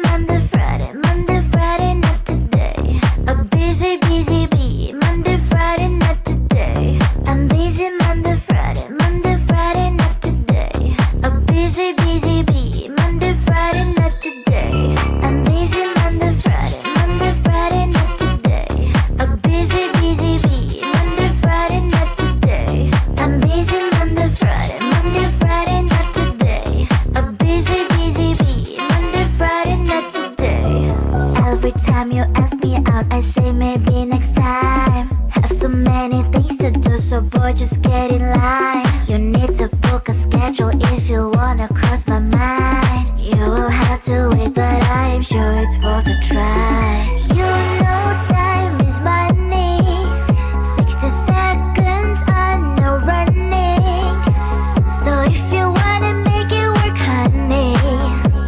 Monday, Friday, Monday, Friday, not today. A busy, busy bee. Monday, Friday, not today. I'm busy Monday, Friday, Monday, Friday, not today. A busy, busy bee. Monday, Friday, not today. I'm busy Monday, Friday, Monday, Friday, not today. A busy, busy bee. Monday, Friday, not today. I'm busy Monday, Friday, Monday, Friday, not today. A busy, busy bee. Monday, Friday, not today. Every time you ask me out, I say maybe next time. Have so many things to do, so boy, just get in line. You need to book a schedule if you wanna cross my mind. You will have to wait, but I'm sure it's worth a try. You know time is money. 60 seconds on no running. So if you wanna make it work, honey,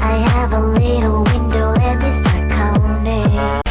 I have a little window, let me start counting.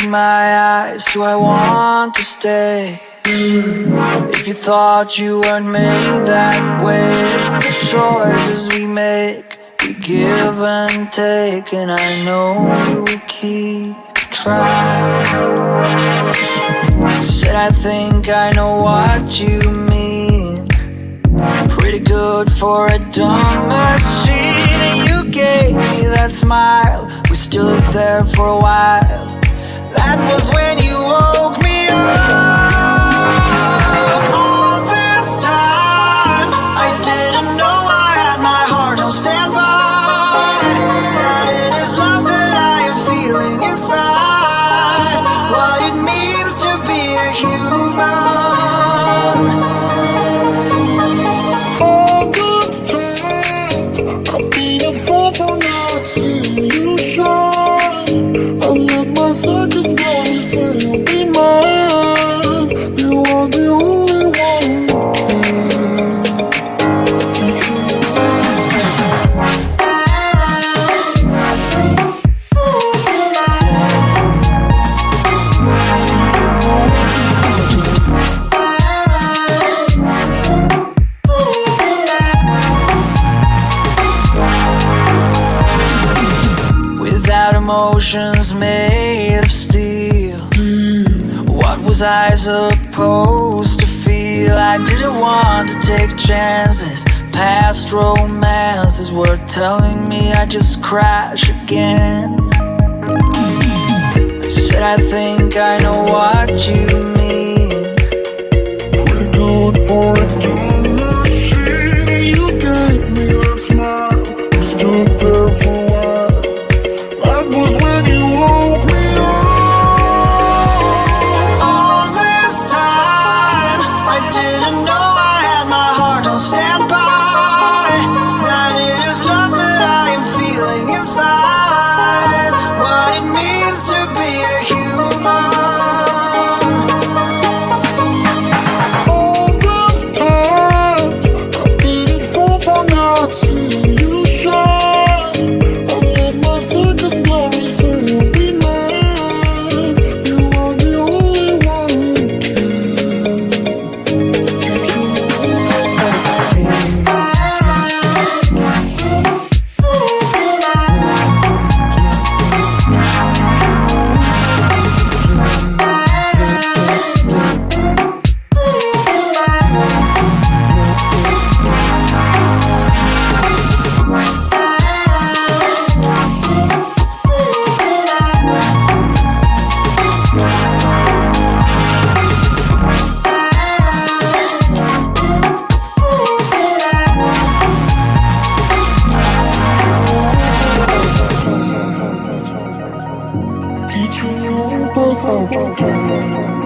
my eyes, do I want to stay? If you thought you weren't made that way, it's the choices we make, we give and take, and I know you will keep trying. Said I think I know what you mean, pretty good for a dumb machine. And you gave me that smile, we stood there for a while. That was when you woke me up. All this time I didn't know I had my heart on standby, that it is love that I am feeling inside, what it means to be a human. All this time I've been a fool for not seeing you shine. I let my circus money say you'll be mine. You are the only one who Without emotions made of steel, what was I supposed to feel? I didn't want to take chances, past romances were telling me I'd just crash again. I said I think I know what you mean, pretty good for a dumb machine. You gave me that smile, you stood there for a while. That was when you woke me up. all this time I didn't know I had my heart on standby, that it is love that I am feeling inside, what it means to be a human. All this time I've been a fool for not seeing you shine. I let my circus money say you'll be mine. You are the only one who can get you teach you both how to play.